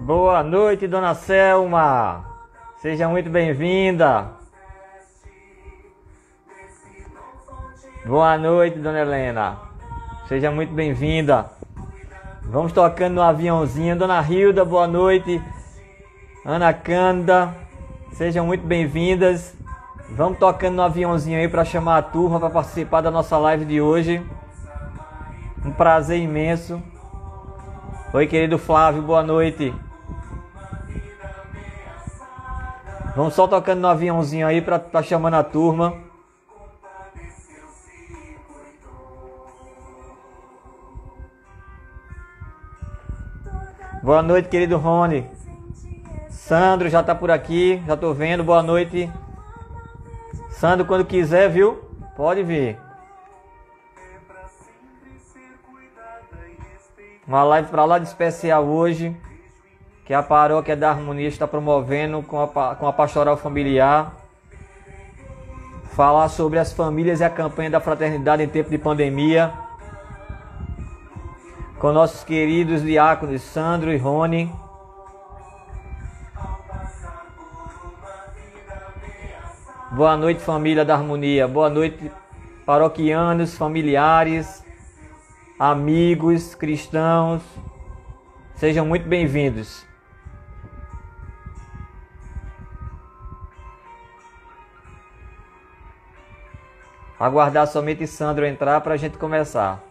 Boa noite, dona Selma. Seja muito bem-vinda. Boa noite, dona Helena. Seja muito bem-vinda. Vamos tocando no aviãozinho. Dona Hilda, boa noite. Ana Cândida, sejam muito bem-vindas. Vamos tocando no aviãozinho aí para chamar a turma para participar da nossa live de hoje. Um prazer imenso. Oi, querido Flávio, boa noite. Vamos só tocando no aviãozinho aí para tá chamando a turma. Boa noite, querido Rony. Sandro já tá por aqui, já tô vendo. Boa noite. Sandro, quando quiser, viu? Pode vir. Uma live para lá de especial hoje, que a Paróquia da Harmonia está promovendo com a Pastoral Familiar. Falar sobre as famílias e a campanha da fraternidade em tempo de pandemia. Com nossos queridos diáconos Sandro e Rony. Boa noite, família da Harmonia. Boa noite, paroquianos, familiares, amigos, cristãos. Sejam muito bem-vindos. Aguardar somente Sandro entrar para a gente começar.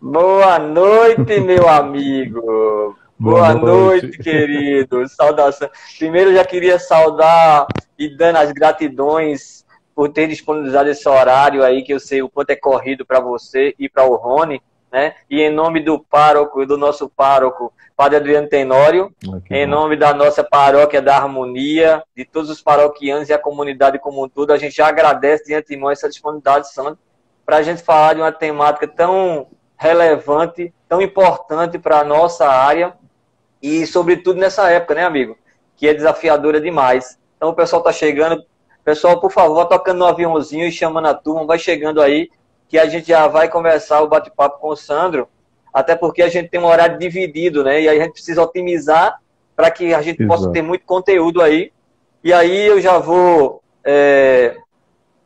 Boa noite, meu amigo. Boa noite, querido. Saudação. Primeiro, eu já queria saudar e dando as gratidões por ter disponibilizado esse horário aí, que eu sei o quanto é corrido para você e para o Rony, né? E em nome do pároco, do nosso pároco, Padre Adriano Tenório, em nome da nossa Paróquia da Harmonia, de todos os paroquianos e a comunidade como um todo, a gente já agradece de antemão essa disponibilidade, Sandro, para a gente falar de uma temática tão relevante, tão importante para a nossa área e, sobretudo, nessa época, né, amigo? Que é desafiadora demais. Então, o pessoal está chegando. Pessoal, por favor, tocando no aviãozinho e chamando a turma, vai chegando aí, que a gente já vai conversar o bate-papo com o Sandro, até porque a gente tem um horário dividido, né? E aí a gente precisa otimizar para que a gente possa ter muito conteúdo aí. E aí eu já vou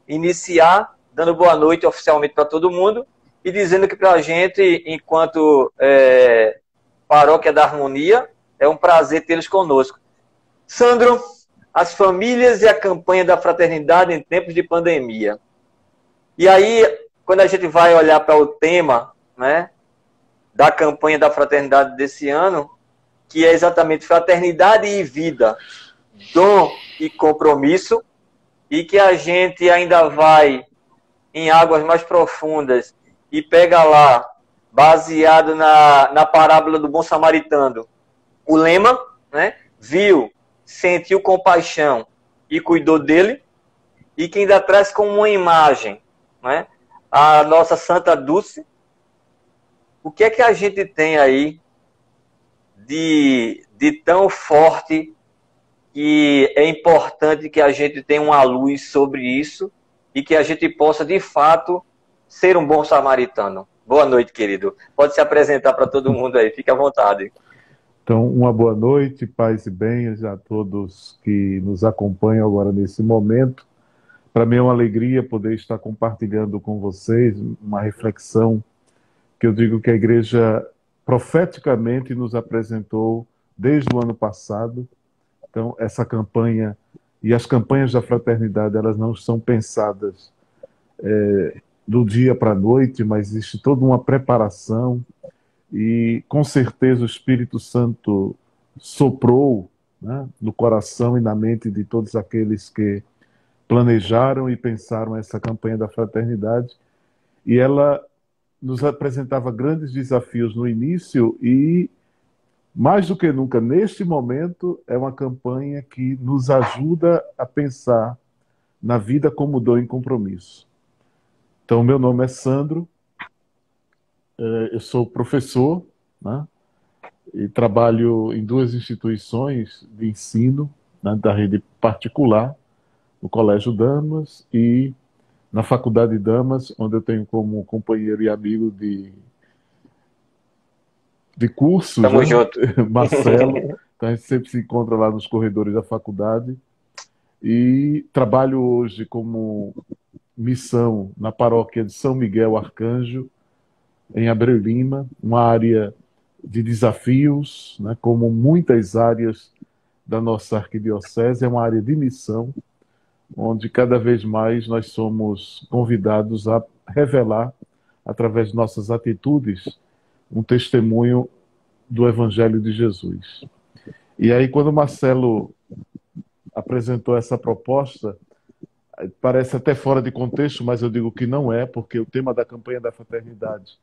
iniciar dando boa noite oficialmente para todo mundo e dizendo que para a gente, enquanto Paróquia da Harmonia, é um prazer tê-los conosco. Sandro, as famílias e a campanha da fraternidade em tempos de pandemia. E aí, quando a gente vai olhar para o tema, né, da campanha da fraternidade desse ano, que é exatamente fraternidade e vida, dom e compromisso, e que a gente ainda vai em águas mais profundas e pega lá, baseado na parábola do bom samaritano, o lema, né, viu, sentiu compaixão e cuidou dele, e que ainda traz como uma imagem, né, a nossa Santa Dulce. O que é que a gente tem aí de tão forte que é importante que a gente tenha uma luz sobre isso e que a gente possa, de fato, ser um bom samaritano? Boa noite, querido. Pode se apresentar para todo mundo aí, fique à vontade. Então, uma boa noite, paz e bens a todos que nos acompanham agora nesse momento. Para mim é uma alegria poder estar compartilhando com vocês uma reflexão que eu digo que a Igreja profeticamente nos apresentou desde o ano passado. Então, essa campanha e as campanhas da fraternidade, elas não são pensadas do dia para a noite, mas existe toda uma preparação. E, com certeza, o Espírito Santo soprou, né, no coração e na mente de todos aqueles que planejaram e pensaram essa campanha da fraternidade. E ela nos apresentava grandes desafios no início e, mais do que nunca, neste momento, é uma campanha que nos ajuda a pensar na vida como dom e compromisso. Então, meu nome é Sandro. Eu sou professor, né? e trabalho em duas instituições de ensino, né, da rede particular, no Colégio Damas e na Faculdade Damas, onde eu tenho como companheiro e amigo de curso já, Tamo junto. Marcelo. Então a gente sempre se encontra lá nos corredores da faculdade. E trabalho hoje como missão na paróquia de São Miguel Arcanjo, em Abreu Lima, uma área de desafios, né, como muitas áreas da nossa arquidiocese, é uma área de missão, onde cada vez mais nós somos convidados a revelar, através de nossas atitudes, um testemunho do Evangelho de Jesus. E aí, quando o Marcelo apresentou essa proposta, parece até fora de contexto, mas eu digo que não é, porque o tema da campanha da fraternidade,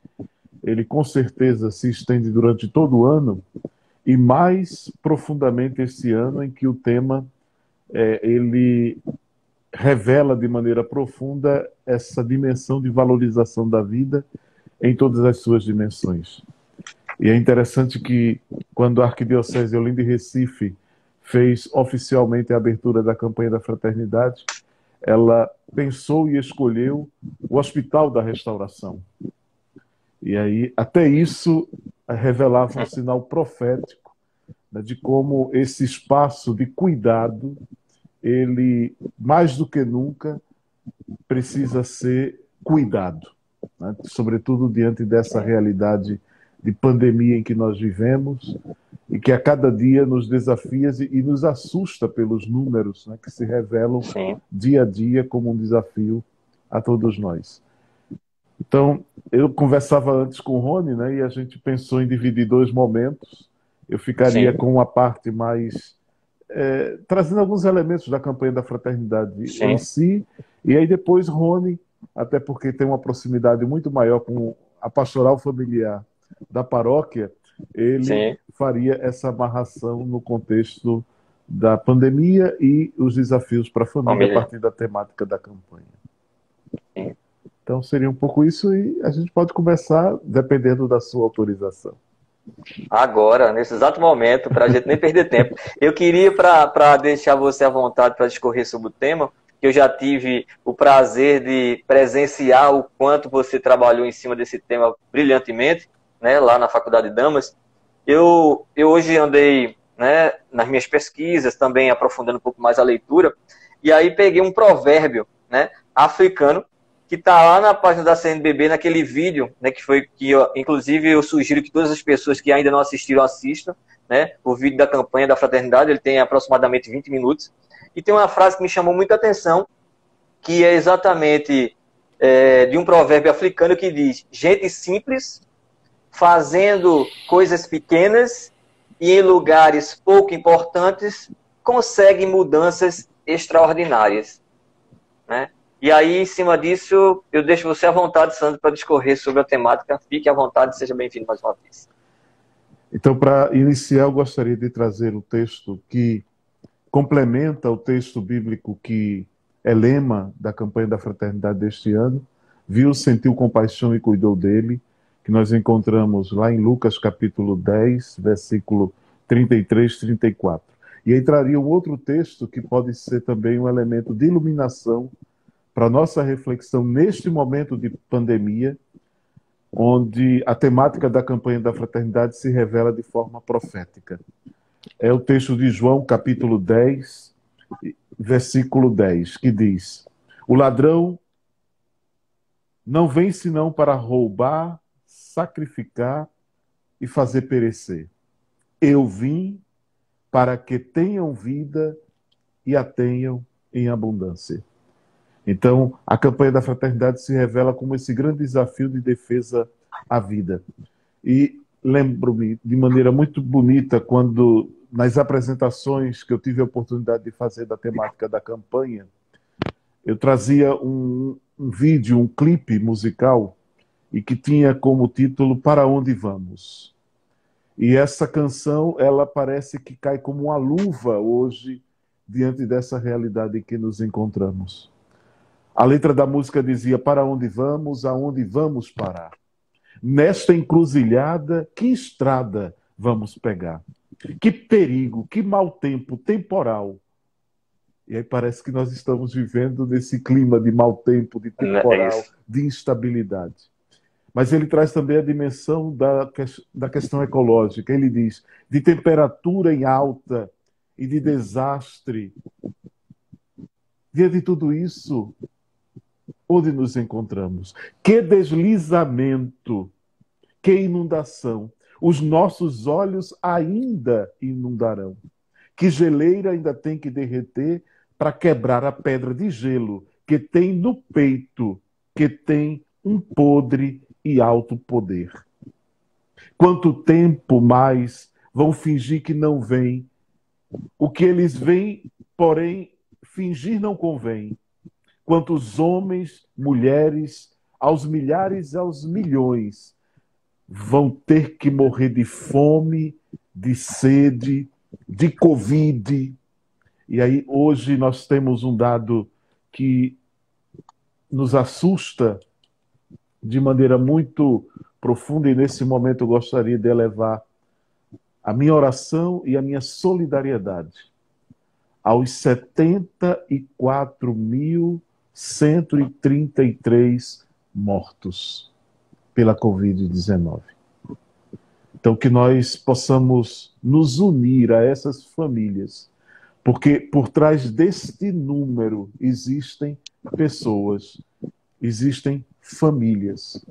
ele com certeza se estende durante todo o ano, e mais profundamente esse ano, em que o tema ele revela de maneira profunda essa dimensão de valorização da vida em todas as suas dimensões. E é interessante que, quando a Arquidiocese de Olinda e Recife fez oficialmente a abertura da campanha da fraternidade, ela pensou e escolheu o Hospital da Restauração. E aí, até isso revelava um sinal profético, né, de como esse espaço de cuidado, ele, mais do que nunca, precisa ser cuidado, né, sobretudo diante dessa realidade de pandemia em que nós vivemos e que a cada dia nos desafia e nos assusta pelos números, né, que se revelam dia a dia como um desafio a todos nós. Então, eu conversava antes com o Rony, né, e a gente pensou em dividir dois momentos. Eu ficaria com uma parte mais trazendo alguns elementos da campanha da fraternidade em si, e aí depois Rony, até porque tem uma proximidade muito maior com a pastoral familiar da paróquia, ele faria essa amarração no contexto da pandemia e os desafios para a família a partir da temática da campanha. Então seria um pouco isso, e a gente pode conversar dependendo da sua autorização. Agora, nesse exato momento, para a gente nem perder tempo. Eu queria, para deixar você à vontade para discorrer sobre o tema, que eu já tive o prazer de presenciar o quanto você trabalhou em cima desse tema brilhantemente, né, lá na Faculdade de Damas. Eu hoje andei, né, nas minhas pesquisas, também aprofundando um pouco mais a leitura, e aí peguei um provérbio, né, africano, que está lá na página da CNBB, naquele vídeo, né, inclusive eu sugiro que todas as pessoas que ainda não assistiram assistam, né, o vídeo da campanha da fraternidade, ele tem aproximadamente 20 minutos, e tem uma frase que me chamou muita atenção, que é exatamente de um provérbio africano que diz: gente simples, fazendo coisas pequenas e em lugares pouco importantes, consegue mudanças extraordinárias, né? E aí, em cima disso, eu deixo você à vontade, Sandro, para discorrer sobre a temática. Fique à vontade, seja bem-vindo mais uma vez. Então, para iniciar, eu gostaria de trazer um texto que complementa o texto bíblico que é lema da campanha da fraternidade deste ano. Viu, sentiu compaixão e cuidou dele, que nós encontramos lá em Lucas capítulo 10, versículo 33, 34. E aí traria um outro texto que pode ser também um elemento de iluminação para a nossa reflexão neste momento de pandemia, onde a temática da campanha da fraternidade se revela de forma profética. É o texto de João, capítulo 10, versículo 10, que diz: o ladrão não vem senão para roubar, sacrificar e fazer perecer. Eu vim para que tenham vida e a tenham em abundância. Então, a campanha da fraternidade se revela como esse grande desafio de defesa à vida. E lembro-me de maneira muito bonita quando, nas apresentações que eu tive a oportunidade de fazer da temática da campanha, eu trazia um vídeo, um clipe musical, e que tinha como título Para Onde Vamos? E essa canção, ela parece que cai como uma luva hoje, diante dessa realidade em que nos encontramos. A letra da música dizia: para onde vamos, aonde vamos parar? Nesta encruzilhada, que estrada vamos pegar. Que perigo, que mau tempo temporal. E aí parece que nós estamos vivendo nesse clima de mau tempo, de É temporal, isso. de instabilidade. Mas ele traz também a dimensão da questão ecológica. Ele diz, de temperatura em alta e de desastre. Diante de tudo isso, onde nos encontramos? Que deslizamento, que inundação. Os nossos olhos ainda inundarão. Que geleira ainda tem que derreter para quebrar a pedra de gelo que tem no peito, que tem um podre e alto poder. Quanto tempo mais vão fingir que não vem? O que eles veem, porém, fingir não convém. Quantos homens, mulheres, aos milhares e aos milhões, vão ter que morrer de fome, de sede, de Covid. E aí, hoje, nós temos um dado que nos assusta de maneira muito profunda, e nesse momento eu gostaria de elevar a minha oração e a minha solidariedade aos 74.133 mortos pela Covid-19. Então, que nós possamos nos unir a essas famílias, porque por trás deste número existem pessoas, existem famílias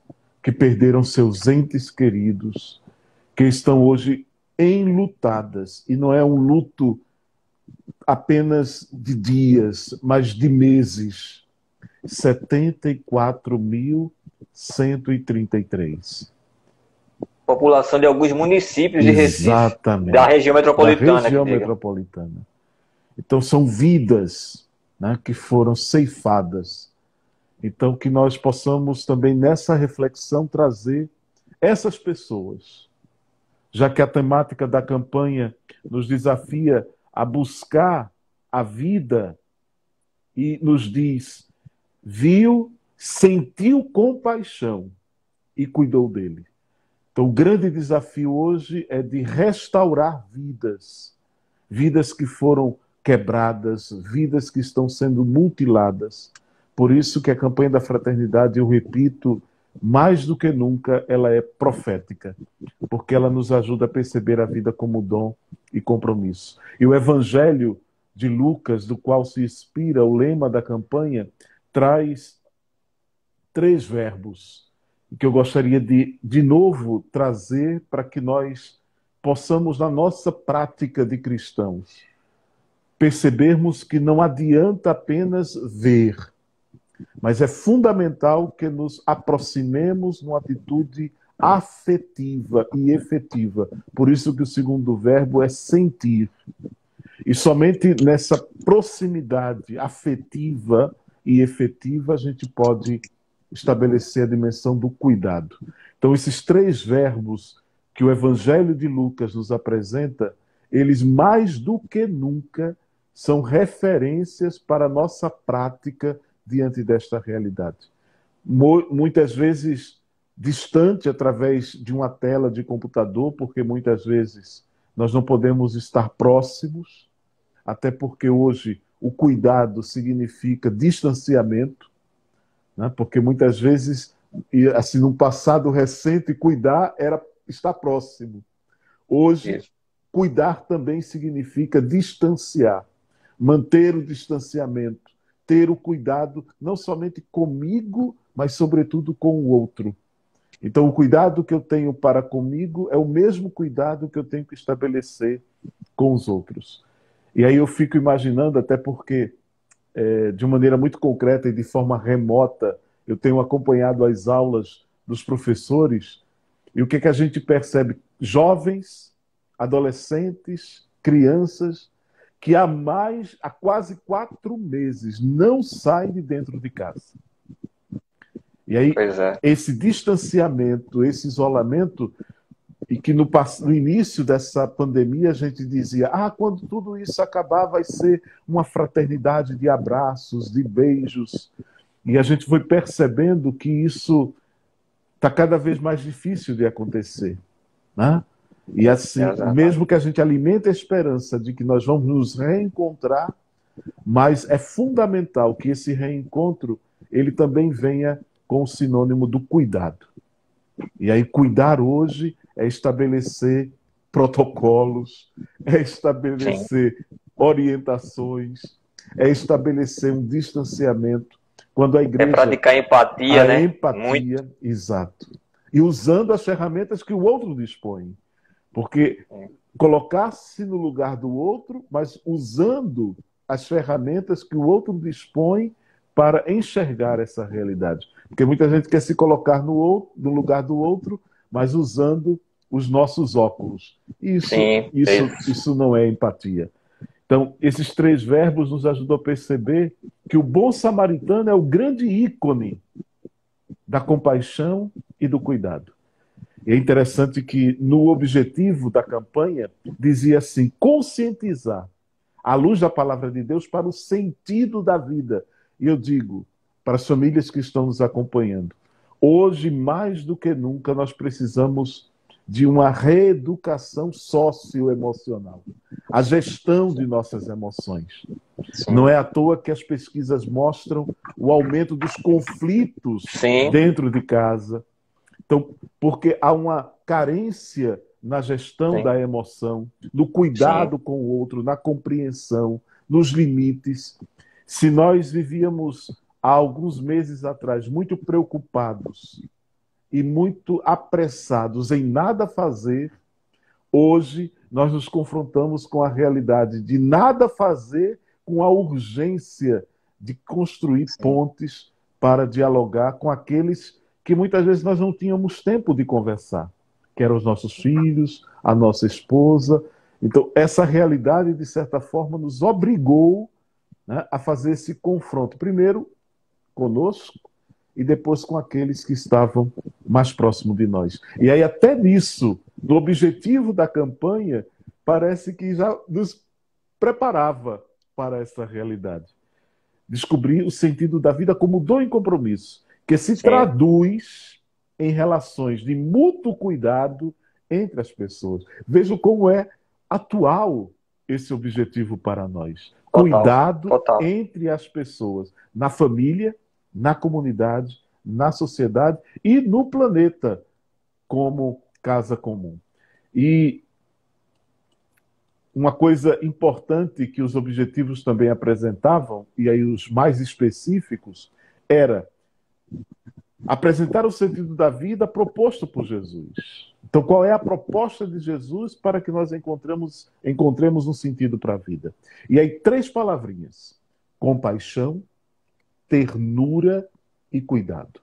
que perderam seus entes queridos, que estão hoje enlutadas, e não é um luto apenas de dias, mas de meses. 74.133. População de alguns municípios de Recife, da Exatamente. região Da metropolitana, região que diga. metropolitana. Então, são vidas, né, que foram ceifadas. Então, que nós possamos também, nessa reflexão, trazer essas pessoas, já que a temática da campanha nos desafia a buscar a vida e nos diz, viu, sentiu compaixão e cuidou dele. Então, o grande desafio hoje é de restaurar vidas, vidas que foram quebradas, vidas que estão sendo mutiladas. Por isso que a campanha da fraternidade, eu repito, mais do que nunca, ela é profética, porque ela nos ajuda a perceber a vida como dom e compromisso. E o Evangelho de Lucas, do qual se inspira o lema da campanha, traz 3 verbos que eu gostaria de novo, trazer para que nós possamos, na nossa prática de cristãos, percebermos que não adianta apenas ver, mas é fundamental que nos aproximemos numa atitude afetiva e efetiva. Por isso que o segundo verbo é sentir. E somente nessa proximidade afetiva e efetiva a gente pode estabelecer a dimensão do cuidado. Então, esses 3 verbos que o Evangelho de Lucas nos apresenta, eles mais do que nunca são referências para a nossa prática diante desta realidade. Muitas vezes distante através de uma tela de computador, porque muitas vezes nós não podemos estar próximos, até porque hoje o cuidado significa distanciamento, né? Porque muitas vezes, assim, no passado recente, cuidar era estar próximo. Hoje, Isso. cuidar também significa distanciar, manter o distanciamento, ter o cuidado não somente comigo, mas sobretudo com o outro. Então, o cuidado que eu tenho para comigo é o mesmo cuidado que eu tenho que estabelecer com os outros. E aí eu fico imaginando, até porque, de uma maneira muito concreta e de forma remota, eu tenho acompanhado as aulas dos professores, e o que a gente percebe? Jovens, adolescentes, crianças, que há quase 4 meses não saem de dentro de casa. E aí, esse distanciamento, esse isolamento, e que no início dessa pandemia a gente dizia, quando tudo isso acabar vai ser uma fraternidade de abraços, de beijos. E a gente foi percebendo que isso está cada vez mais difícil de acontecer, né? E assim, Exatamente. mesmo que a gente alimente a esperança de que nós vamos nos reencontrar, mas é fundamental que esse reencontro ele também venha com o sinônimo do cuidado. E aí, cuidar hoje é estabelecer protocolos, é Sim. estabelecer orientações, é estabelecer um distanciamento. Quando a É igreja, praticar empatia, a né? Muito. empatia, exato. E usando as ferramentas que o outro dispõe. Porque colocar-se no lugar do outro, mas usando as ferramentas que o outro dispõe para enxergar essa realidade. Porque muita gente quer se colocar no lugar do outro, mas usando os nossos óculos. Sim, Isso não é empatia. Então, esses três verbos nos ajudam a perceber que o bom samaritano é o grande ícone da compaixão e do cuidado. E é interessante que no objetivo da campanha dizia assim: conscientizar, à luz da palavra de Deus, para o sentido da vida. E eu digo, para as famílias que estão nos acompanhando, hoje, mais do que nunca, nós precisamos de uma reeducação socioemocional, a gestão de nossas emoções. sim. Não é à toa que as pesquisas mostram o aumento dos conflitos Sim. dentro de casa. Então, porque há uma carência na gestão Sim. da emoção, no cuidado com o outro, na compreensão, nos limites. Se nós vivíamos há alguns meses atrás muito preocupados e muito apressados em nada fazer, hoje nós nos confrontamos com a realidade de nada fazer, com a urgência de construir pontes para dialogar com aqueles que muitas vezes nós não tínhamos tempo de conversar, que eram os nossos filhos, a nossa esposa. Então, essa realidade, de certa forma, nos obrigou, né, a fazer esse confronto, primeiro conosco e depois com aqueles que estavam mais próximos de nós. E aí, até nisso, no objetivo da campanha, parece que já nos preparava para essa realidade. Descobrir o sentido da vida como dom e compromisso, que se traduz em relações de mútuo cuidado entre as pessoas. Vejam como é atual esse objetivo para nós. Cuidado entre as pessoas, na família, na comunidade, na sociedade e no planeta, como casa comum. E uma coisa importante que os objetivos também apresentavam, e aí os mais específicos, era apresentar o sentido da vida proposto por Jesus. Então, qual é a proposta de Jesus para que nós encontremos um sentido para a vida? E aí, três palavrinhas: compaixão, ternura e cuidado.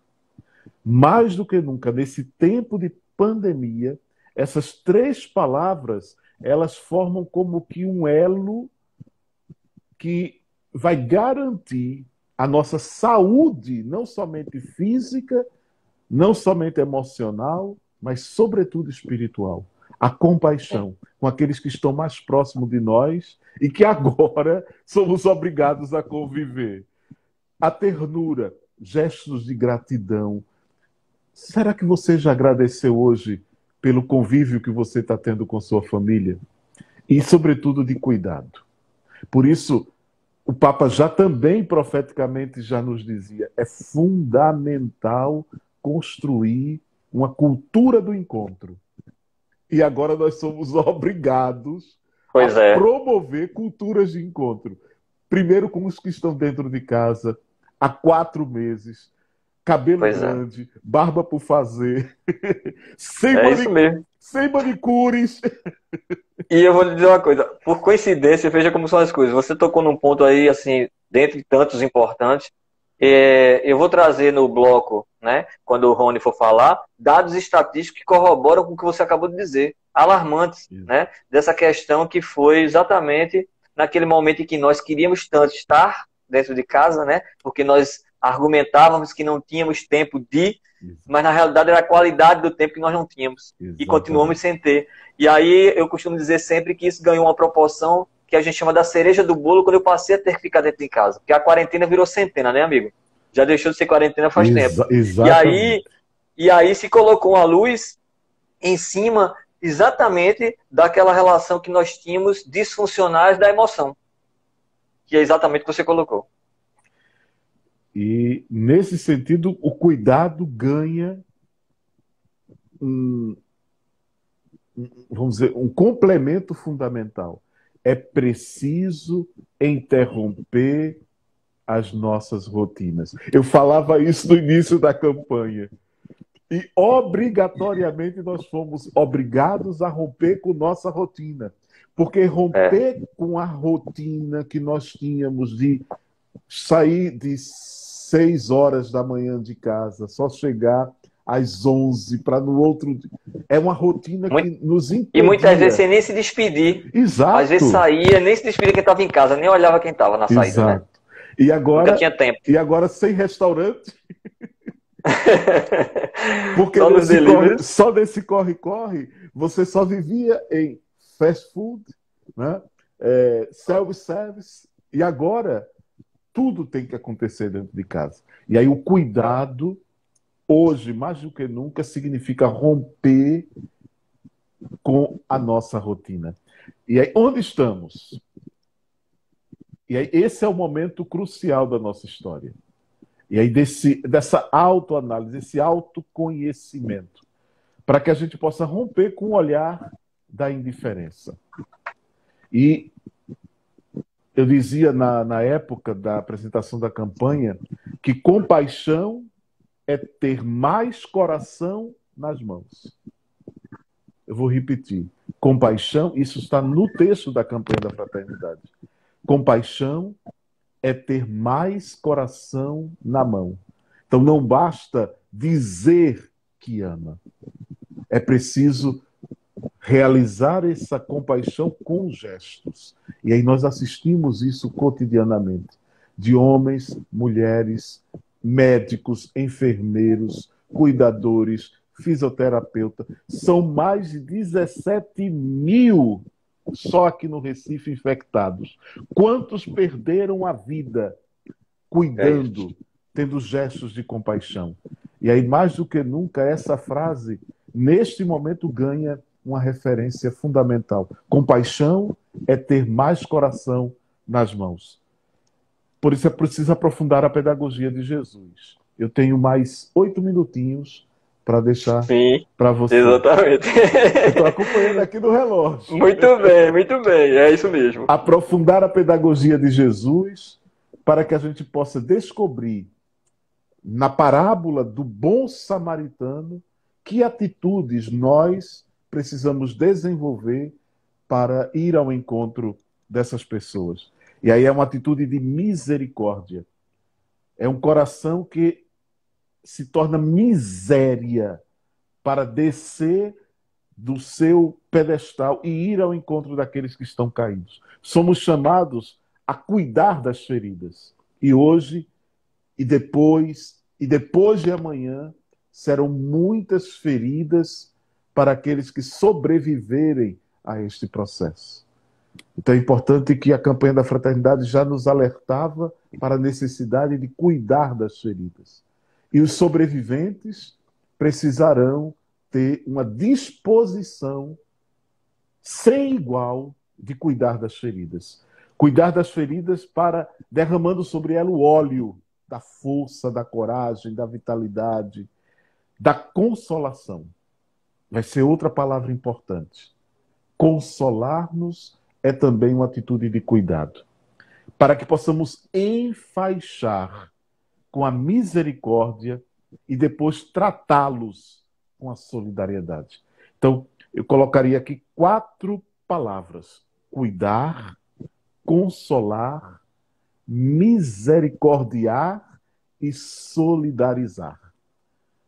Mais do que nunca, nesse tempo de pandemia, essas três palavras, elas formam como que um elo que vai garantir a nossa saúde, não somente física, não somente emocional, mas sobretudo espiritual. A compaixão com aqueles que estão mais próximos de nós e que agora somos obrigados a conviver. A ternura, gestos de gratidão. Será que você já agradeceu hoje pelo convívio que você está tendo com sua família? E, sobretudo, de cuidado. Por isso, o Papa já também profeticamente já nos dizia: é fundamental construir uma cultura do encontro. E agora nós somos obrigados a promover culturas de encontro. Primeiro com os que estão dentro de casa, há 4 meses, cabelo grande, barba por fazer, sem manicures. E eu vou lhe dizer uma coisa, por coincidência, veja como são as coisas. Você tocou num ponto aí, assim, dentre tantos importantes. Eu vou trazer no bloco, né, quando o Rony for falar, dados estatísticos que corroboram com o que você acabou de dizer, alarmantes, né, dessa questão que foi exatamente naquele momento em que nós queríamos tanto estar dentro de casa, né, porque nós argumentávamos que não tínhamos tempo mas na realidade era a qualidade do tempo que nós não tínhamos. Exatamente. E continuamos sem ter. E aí eu costumo dizer sempre que isso ganhou uma proporção que a gente chama da cereja do bolo quando eu passei a ter que ficar dentro de casa. Porque a quarentena virou centena, né, amigo? Já deixou de ser quarentena faz tempo. Exatamente. E aí se colocou uma luz em cima exatamente daquela relação que nós tínhamos disfuncionais da emoção, que é exatamente o que você colocou. E, nesse sentido, o cuidado ganha vamos dizer, um complemento fundamental. É preciso interromper as nossas rotinas. Eu falava isso no início da campanha. E obrigatoriamente nós fomos obrigados a romper com nossa rotina. Porque romper com a rotina que nós tínhamos de sair de 6 horas da manhã de casa, só chegar às 11 para no outro dia. É uma rotina que nos impedia. E muitas vezes sem nem se despedir. Exato. Às vezes saía, nem se despedia quem estava em casa, nem olhava quem estava na saída. Exato. Né? E agora, nunca tinha tempo. E agora sem restaurante. Porque só nesse corre-corre, você só vivia em fast food, né? Self-service, e agora tudo tem que acontecer dentro de casa. E aí o cuidado, hoje, mais do que nunca, significa romper com a nossa rotina. E aí, onde estamos? E aí, esse é o momento crucial da nossa história. E aí, dessa autoanálise, desse autoconhecimento, para que a gente possa romper com o olhar da indiferença. E eu dizia na época da apresentação da campanha que compaixão é ter mais coração nas mãos. Eu vou repetir. Compaixão, isso está no texto da campanha da fraternidade. Compaixão é ter mais coração na mão. Então não basta dizer que ama. É preciso realizar essa compaixão com gestos. E aí nós assistimos isso cotidianamente. De homens, mulheres, médicos, enfermeiros, cuidadores, fisioterapeuta. São mais de 17 mil só aqui no Recife infectados. Quantos perderam a vida cuidando, tendo gestos de compaixão? E aí, mais do que nunca, essa frase, neste momento, ganha uma referência fundamental. Compaixão é ter mais coração nas mãos. Por isso é preciso aprofundar a pedagogia de Jesus. Eu tenho mais 8 minutinhos para deixar para você. Exatamente. Eu estou acompanhando aqui no relógio. Muito bem, é isso mesmo. Aprofundar a pedagogia de Jesus para que a gente possa descobrir, na parábola do bom samaritano, que atitudes nós precisamos desenvolver para ir ao encontro dessas pessoas. E aí é uma atitude de misericórdia. É um coração que se torna miséria para descer do seu pedestal e ir ao encontro daqueles que estão caídos. Somos chamados a cuidar das feridas. E hoje, e depois de amanhã, serão muitas feridas para aqueles que sobreviverem a este processo. Então é importante que a campanha da fraternidade já nos alertava para a necessidade de cuidar das feridas. E os sobreviventes precisarão ter uma disposição sem igual de cuidar das feridas. Cuidar das feridas para derramando sobre ela o óleo da força, da coragem, da vitalidade, da consolação. Vai ser outra palavra importante. Consolar-nos é também uma atitude de cuidado, para que possamos enfaixar com a misericórdia e depois tratá-los com a solidariedade. Então, eu colocaria aqui 4 palavras: cuidar, consolar, misericordiar e solidarizar.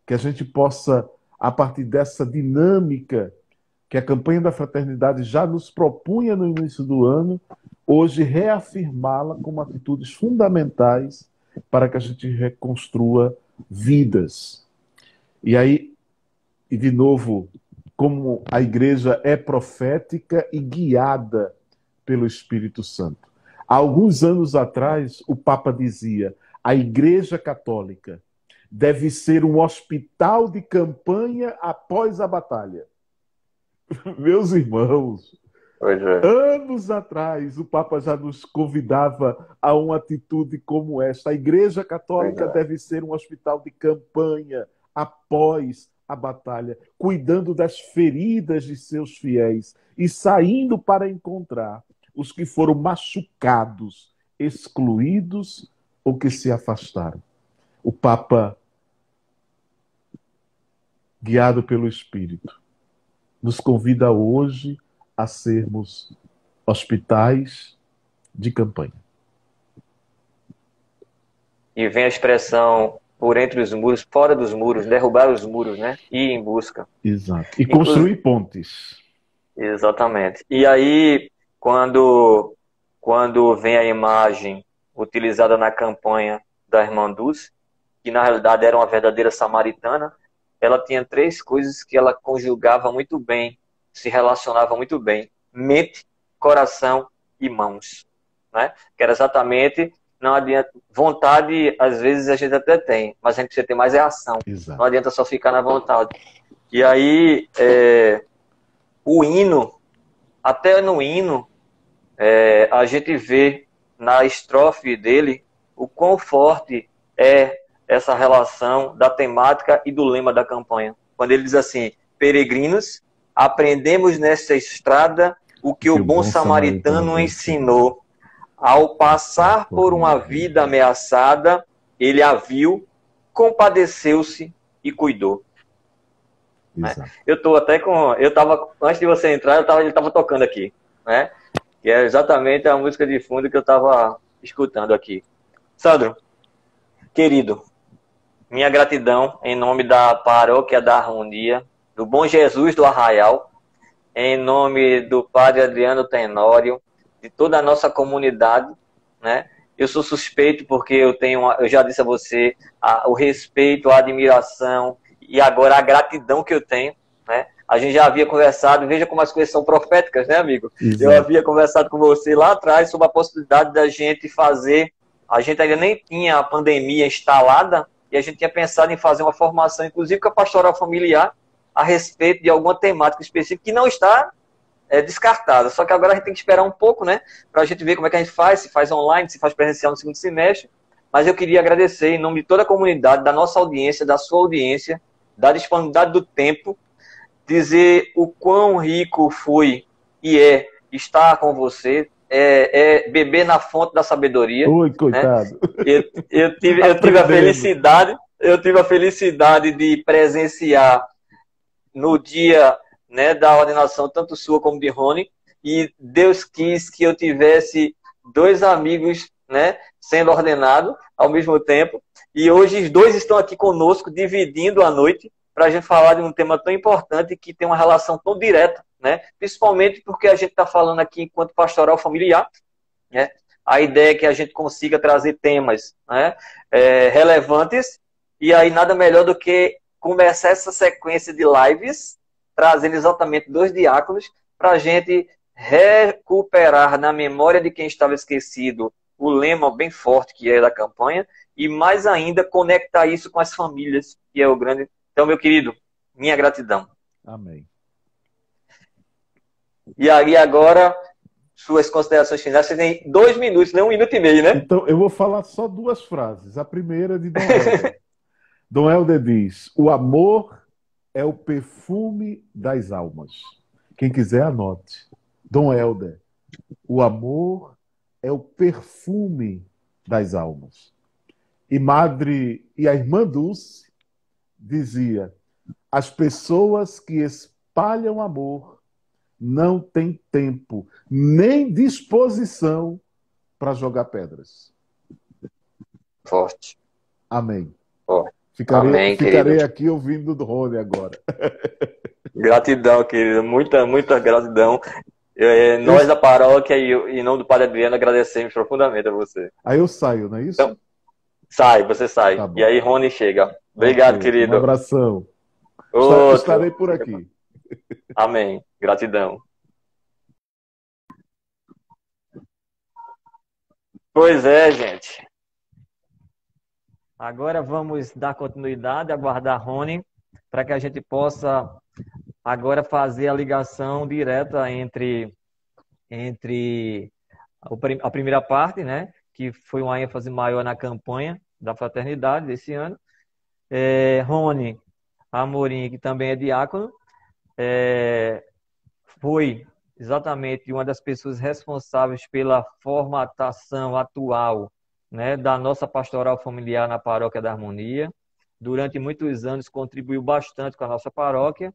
Que a gente possa, a partir dessa dinâmica que a campanha da fraternidade já nos propunha no início do ano, hoje reafirmá-la como atitudes fundamentais para que a gente reconstrua vidas. E aí, e de novo, como a igreja é profética e guiada pelo Espírito Santo. Há alguns anos atrás, o Papa dizia: a Igreja Católica deve ser um hospital de campanha após a batalha. Meus irmãos, Pois é. anos atrás, o Papa já nos convidava a uma atitude como esta. A Igreja Pois Católica é. deve ser um hospital de campanha após a batalha, cuidando das feridas de seus fiéis e saindo para encontrar os que foram machucados, excluídos ou que se afastaram. O Papa, guiado pelo Espírito, nos convida hoje a sermos hospitais de campanha. E vem a expressão por entre os muros, fora dos muros, derrubar os muros, né? Ir em busca. Exato. E Inclusive, construir pontes. exatamente. E aí, quando vem a imagem utilizada na campanha da irmã Dulce, que na realidade era uma verdadeira samaritana, ela tinha três coisas que ela conjugava muito bem, se relacionava muito bem: mente, coração e mãos, né? Que era exatamente, não adianta, vontade às vezes a gente até tem, mas a gente precisa ter mais é ação. Exato. Não adianta só ficar na vontade. E aí, o hino, até no hino, a gente vê na estrofe dele o quão forte é essa relação da temática e do lema da campanha. Quando ele diz assim: peregrinos, aprendemos nesta estrada o que o bom samaritano ensinou. Ao passar por uma vida ameaçada, ele a viu, compadeceu-se e cuidou. Exato. Eu tô até com. Eu tava, antes de você entrar, ele estava tocando aqui, né? Que é exatamente a música de fundo que eu estava escutando aqui. Sandro, querido, minha gratidão em nome da Paróquia da Harmonia, do Bom Jesus do Arraial, em nome do Padre Adriano Tenório, de toda a nossa comunidade, né? Eu sou suspeito porque eu já disse a você, o respeito, a admiração e agora a gratidão que eu tenho, né? A gente já havia conversado, veja como as coisas são proféticas, né, amigo? Exato. Eu havia conversado com você lá atrás sobre a possibilidade da gente fazer, a gente ainda nem tinha a pandemia instalada, e a gente tinha pensado em fazer uma formação, inclusive com a pastoral familiar, a respeito de alguma temática específica que não está descartada. Só que agora a gente tem que esperar um pouco, né? Para a gente ver como é que a gente faz, se faz online, se faz presencial no segundo semestre. Mas eu queria agradecer em nome de toda a comunidade, da nossa audiência, da sua audiência, da disponibilidade do tempo, dizer o quão rico foi e é estar com você, beber na fonte da sabedoria. Oi, coitado. Né? Eu tive a felicidade de presenciar no dia, né, da ordenação, tanto sua como de Rony, e Deus quis que eu tivesse dois amigos, né, sendo ordenados ao mesmo tempo, e hoje os dois estão aqui conosco, dividindo a noite, para a gente falar de um tema tão importante que tem uma relação tão direta, né, principalmente porque a gente está falando aqui enquanto pastoral familiar, né, a ideia é que a gente consiga trazer temas, né, relevantes, e aí nada melhor do que começar essa sequência de lives, trazendo exatamente dois diáconos, para a gente recuperar na memória de quem estava esquecido o lema bem forte que é da campanha, e mais ainda conectar isso com as famílias, que é o grande. Então, meu querido, minha gratidão. Amém. E aí agora, suas considerações finais. Você tem 2 minutos, nem 1 minuto e meio, né? Então, eu vou falar só duas frases. A primeira é de Dom Helder. Dom Helder diz: o amor é o perfume das almas. Quem quiser, anote. Dom Helder: o amor é o perfume das almas. E a irmã Dulce dizia: as pessoas que espalham amor não têm tempo nem disposição para jogar pedras. Forte. Amém. Forte. Ficarei querido. aqui ouvindo do Rony agora. Gratidão, querido. Muita, muita gratidão. Nós da paróquia e em nome do Padre Adriano agradecemos profundamente a você. Aí eu saio, não é isso? Então, você sai. Tá bom. E aí Rony chega. Obrigado, Okay. querido. Um abração. Estarei por aqui. Amém. Gratidão. Pois é, gente. Agora vamos dar continuidade, aguardar Rony, para que a gente possa agora fazer a ligação direta entre a primeira parte, né, que foi uma ênfase maior na campanha da fraternidade desse ano. Rony Amorim, que também é diácono, foi exatamente uma das pessoas responsáveis pela formatação atual, né, da nossa pastoral familiar na Paróquia da Harmonia. Durante muitos anos contribuiu bastante com a nossa paróquia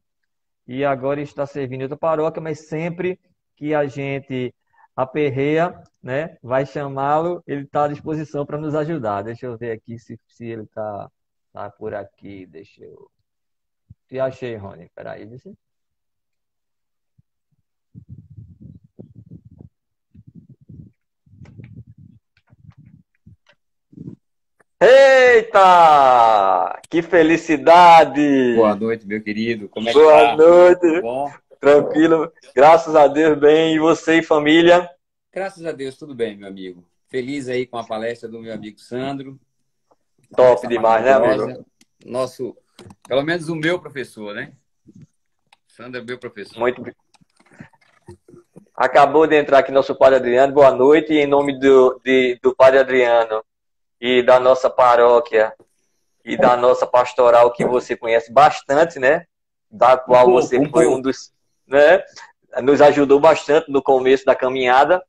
e agora está servindo outra paróquia, mas sempre que a gente aperreia, né, vai chamá-lo, ele está à disposição para nos ajudar. Deixa eu ver aqui se ele está por aqui. Deixa eu... Te achei, Rony. Peraí, deixa eu... Eita! Que felicidade! Boa noite, meu querido. Como é que Boa tá? noite. Bom? Tranquilo. Graças a Deus, bem. E você e família? Graças a Deus, tudo bem, meu amigo. Feliz aí com a palestra do meu amigo Sandro. Top demais, né, amigo? Nosso, pelo menos o meu professor, né? Sandro é meu professor. Muito bem. Acabou de entrar aqui nosso Padre Adriano. Boa noite. E em nome do Padre Adriano e da nossa paróquia e da nossa pastoral, que você conhece bastante, né? Da qual você foi um dos... né? Nos ajudou bastante no começo da caminhada.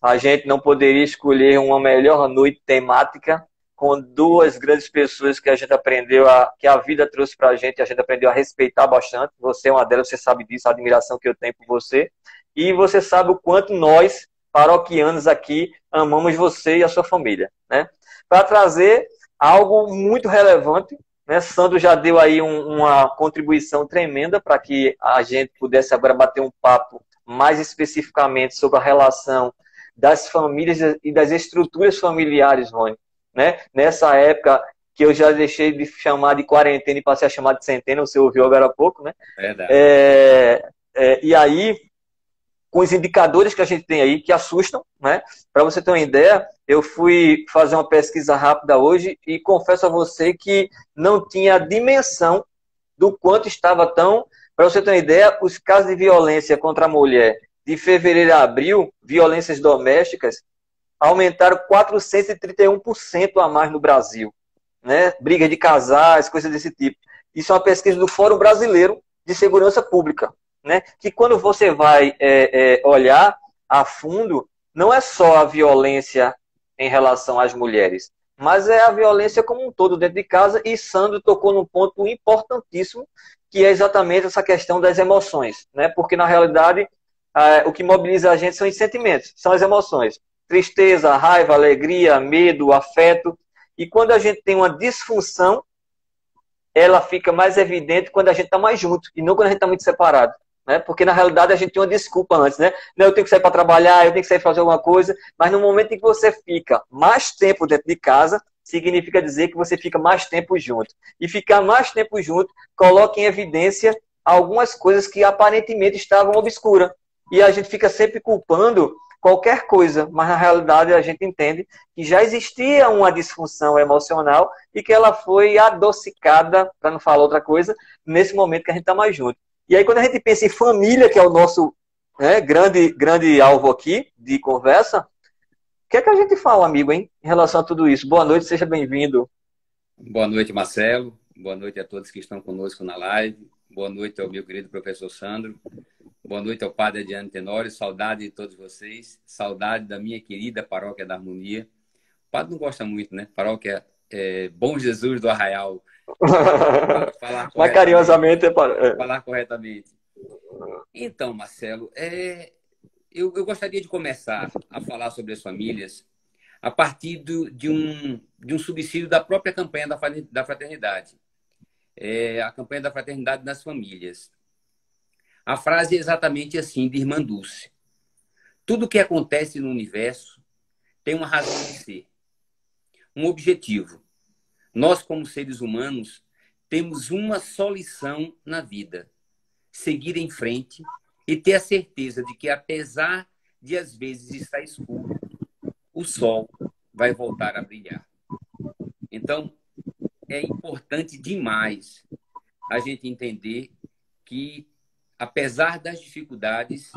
A gente não poderia escolher uma melhor noite temática com duas grandes pessoas que a gente aprendeu, que a vida trouxe para a gente aprendeu a respeitar bastante. Você é uma delas, você sabe disso, a admiração que eu tenho por você. E você sabe o quanto nós, paroquianos aqui, amamos você e a sua família, né? Para trazer algo muito relevante, né? Sandro já deu aí uma contribuição tremenda para que a gente pudesse agora bater um papo mais especificamente sobre a relação das famílias e das estruturas familiares, Rony, né? Nessa época que eu já deixei de chamar de quarentena e passei a chamar de centena, você ouviu agora há pouco, né? Verdade. E aí, com os indicadores que a gente tem aí, que assustam, né? Para você ter uma ideia, eu fui fazer uma pesquisa rápida hoje e confesso a você que não tinha dimensão do quanto estava tão... Para você ter uma ideia, os casos de violência contra a mulher de fevereiro a abril, violências domésticas, aumentaram 431% a mais no Brasil, né? Brigas de casais, coisas desse tipo. Isso é uma pesquisa do Fórum Brasileiro de Segurança Pública, né? Que quando você vai olhar a fundo, não é só a violência em relação às mulheres, mas é a violência como um todo dentro de casa, e Sandro tocou num ponto importantíssimo, que é exatamente essa questão das emoções, né? Porque, na realidade, o que mobiliza a gente são os sentimentos, são as emoções. Tristeza, raiva, alegria, medo, afeto. E quando a gente tem uma disfunção, ela fica mais evidente quando a gente está mais junto, e não quando a gente está muito separado. Né? Porque, na realidade, a gente tem uma desculpa antes, né? Não, eu tenho que sair para trabalhar, eu tenho que sair para fazer alguma coisa, mas no momento em que você fica mais tempo dentro de casa, significa dizer que você fica mais tempo junto. E ficar mais tempo junto coloca em evidência algumas coisas que aparentemente estavam obscuras. E a gente fica sempre culpando qualquer coisa, mas na realidade a gente entende que já existia uma disfunção emocional e que ela foi adocicada, para não falar outra coisa, nesse momento que a gente está mais junto. E aí, quando a gente pensa em família, que é o nosso grande alvo aqui de conversa, o que é que a gente fala, amigo, hein, em relação a tudo isso? Boa noite, seja bem-vindo. Boa noite, Marcelo. Boa noite a todos que estão conosco na live. Boa noite ao meu querido professor Sandro. Boa noite ao Padre Adriano Tenório. Saudade de todos vocês. Saudade da minha querida Paróquia da Harmonia. O padre não gosta muito, né? Paróquia Bom Jesus do Arraial. Mas carinhosamente falar corretamente. Então, Marcelo, eu gostaria de começar a falar sobre as famílias a partir de um subsídio da própria campanha da fraternidade. A campanha da fraternidade nas famílias. A frase é exatamente assim, de Irmã Dulce. Tudo que acontece no universo tem uma razão de ser, um objetivo. Nós, como seres humanos, temos uma só lição na vida: seguir em frente e ter a certeza de que, apesar de às vezes estar escuro, o sol vai voltar a brilhar. Então, é importante demais a gente entender que apesar das dificuldades,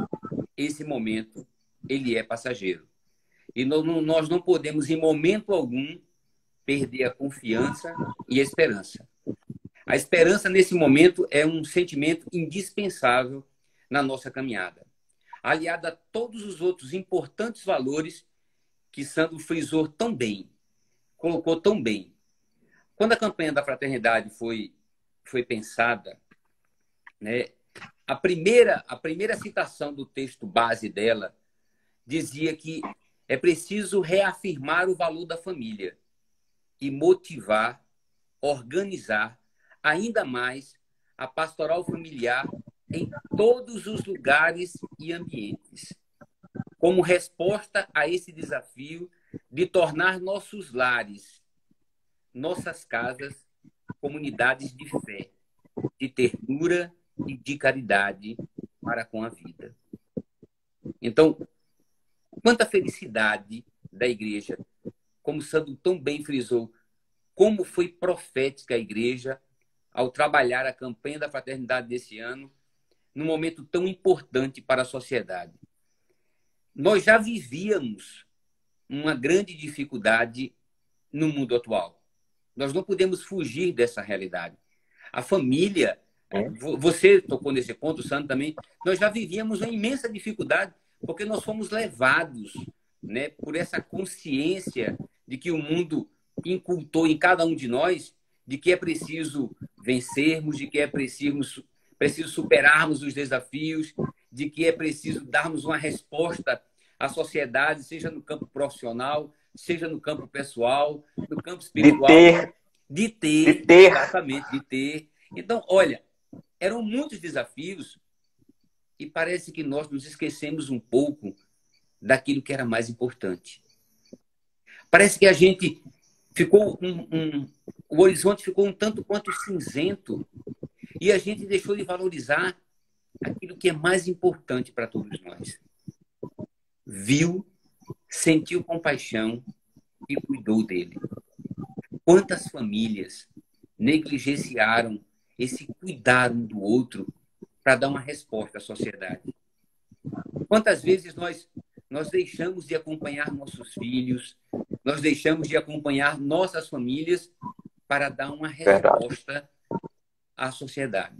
esse momento ele é passageiro. E nós não podemos, em momento algum, perder a confiança e a esperança. A esperança, nesse momento, é um sentimento indispensável na nossa caminhada, aliado a todos os outros importantes valores que Sandro frisou tão bem, colocou tão bem. Quando a campanha da fraternidade foi pensada, né, a primeira citação do texto base dela dizia que é preciso reafirmar o valor da família e motivar, organizar ainda mais a pastoral familiar em todos os lugares e ambientes, como resposta a esse desafio de tornar nossos lares, nossas casas, comunidades de fé, de ternura e de caridade para com a vida. Então, quanta felicidade da igreja, como Sandro tão bem frisou, como foi profética a igreja ao trabalhar a campanha da fraternidade desse ano, num momento tão importante para a sociedade. Nós já vivíamos uma grande dificuldade no mundo atual. Nós não podemos fugir dessa realidade. A família, você tocou nesse ponto, o Sandro também, nós já vivíamos uma imensa dificuldade porque nós fomos levados, né, por essa consciência de que o mundo incultou em cada um de nós de que é preciso vencermos, de que é preciso superarmos os desafios, de que é preciso darmos uma resposta à sociedade, seja no campo profissional, seja no campo pessoal, no campo espiritual. De ter. Exatamente, de ter. Então, olha, eram muitos desafios e parece que nós nos esquecemos um pouco daquilo que era mais importante. Parece que a gente ficou o horizonte ficou um tanto quanto cinzento e a gente deixou de valorizar aquilo que é mais importante para todos nós. Viu, sentiu compaixão e cuidou dele. Quantas famílias negligenciaram esse cuidar um do outro para dar uma resposta à sociedade? Quantas vezes nós deixamos de acompanhar nossos filhos, nós deixamos de acompanhar nossas famílias para dar uma resposta à sociedade?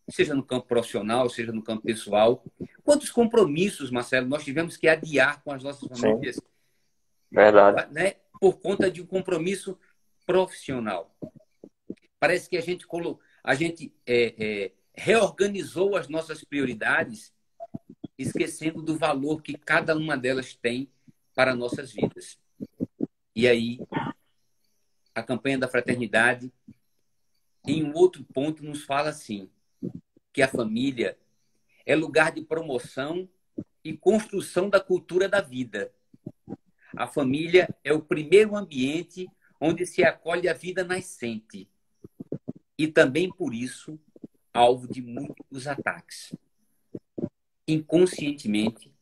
Seja no campo profissional, seja no campo pessoal. Quantos compromissos, Marcelo, nós tivemos que adiar com as nossas famílias? Sim. Verdade. Né? Por conta de um compromisso profissional. Parece que a gente reorganizou as nossas prioridades, esquecendo do valor que cada uma delas tem para nossas vidas. E aí, a campanha da fraternidade, em um outro ponto, nos fala assim, que a família é lugar de promoção e construção da cultura da vida. A família é o primeiro ambiente onde se acolhe a vida nascente. E também, por isso, alvo de muitos ataques. Inconscientemente,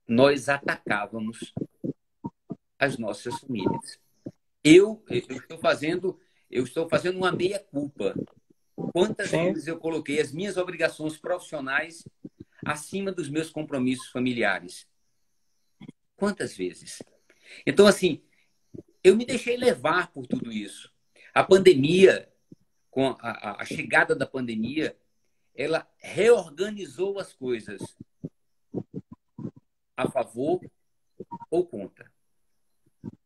nós atacávamos as nossas famílias. Eu estou fazendo uma meia-culpa. Quantas vezes eu coloquei as minhas obrigações profissionais acima dos meus compromissos familiares? Quantas vezes? Então, assim, eu me deixei levar por tudo isso. A pandemia, com a chegada da pandemia, ela reorganizou as coisas a favor ou contra.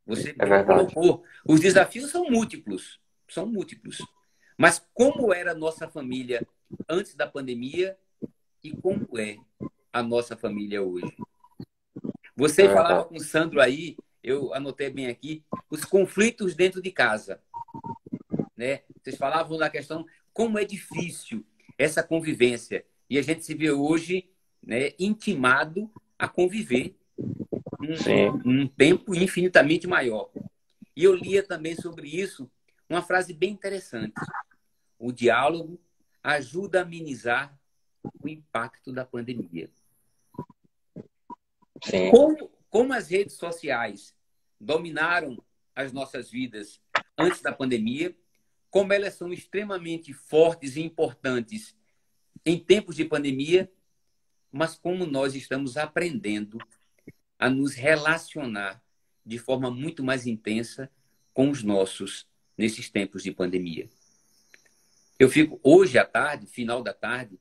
Você colocou. Os desafios são múltiplos. São múltiplos. Mas como era a nossa família antes da pandemia e como é a nossa família hoje? Você falava com o Sandro aí, eu anotei bem aqui, os conflitos dentro de casa. Né? Vocês falavam da questão como é difícil essa convivência. E a gente se vê hoje, né, intimado a conviver um tempo infinitamente maior. E eu lia também sobre isso uma frase bem interessante. O diálogo ajuda a amenizar o impacto da pandemia. Sim. Como as redes sociais dominaram as nossas vidas antes da pandemia, como elas são extremamente fortes e importantes em tempos de pandemia, mas como nós estamos aprendendo a nos relacionar de forma muito mais intensa com os nossos nesses tempos de pandemia. Eu fico, hoje à tarde, final da tarde,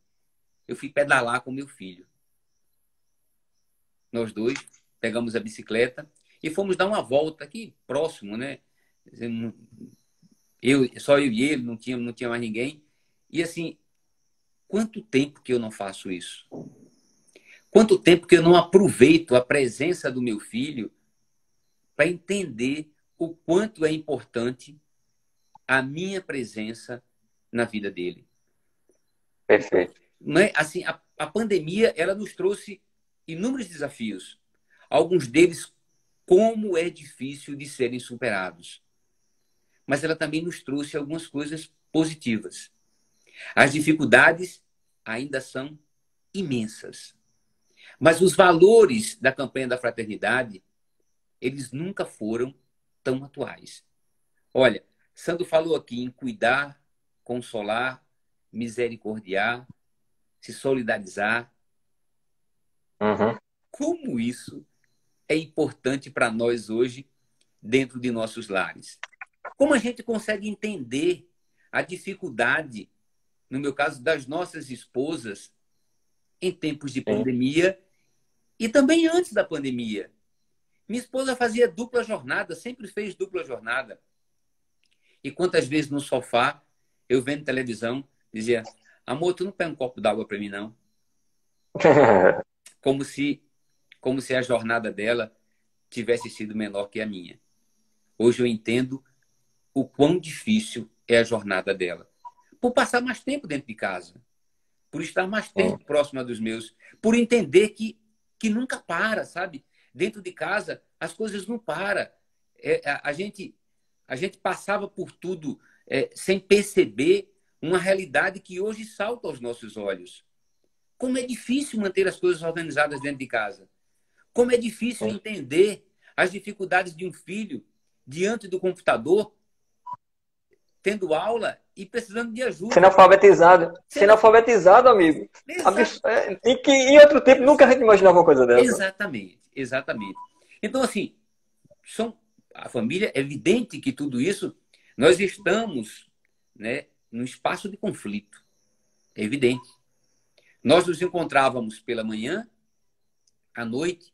eu fui pedalar com meu filho. Nós dois pegamos a bicicleta e fomos dar uma volta aqui próximo, né? Só eu e ele, não tinha mais ninguém. E assim, quanto tempo que eu não faço isso? Quanto tempo que eu não aproveito a presença do meu filho para entender o quanto é importante a minha presença na vida dele. Perfeito. Não é? Assim, a pandemia, ela nos trouxe inúmeros desafios. Alguns deles, como é difícil de serem superados. Mas ela também nos trouxe algumas coisas positivas. As dificuldades ainda são imensas. Mas os valores da campanha da fraternidade, eles nunca foram tão atuais. Olha, Sandro falou aqui em cuidar, consolar, misericordiar, se solidarizar. Uhum. Como isso é importante para nós hoje dentro de nossos lares? Como a gente consegue entender a dificuldade, no meu caso, das nossas esposas em tempos de pandemia e também antes da pandemia? Minha esposa fazia dupla jornada, sempre fez dupla jornada. E quantas vezes no sofá, eu vendo televisão, dizia: amor, tu não pega um copo d'água para mim, não? Como se a jornada dela tivesse sido menor que a minha. Hoje eu entendo o quão difícil é a jornada dela. Por passar mais tempo dentro de casa, por estar mais tempo próxima dos meus, por entender que nunca para, sabe? Dentro de casa, as coisas não param. A gente passava por tudo sem perceber uma realidade que hoje salta aos nossos olhos. Como é difícil manter as coisas organizadas dentro de casa. Como é difícil entender as dificuldades de um filho diante do computador, tendo aula e precisando de ajuda. Sendo alfabetizado, amigo. Em outro tempo, nunca a gente imaginava uma coisa dessa. Exatamente. Então, assim, a família, é evidente que tudo isso, nós estamos, né, num espaço de conflito. É evidente. Nós nos encontrávamos pela manhã, à noite,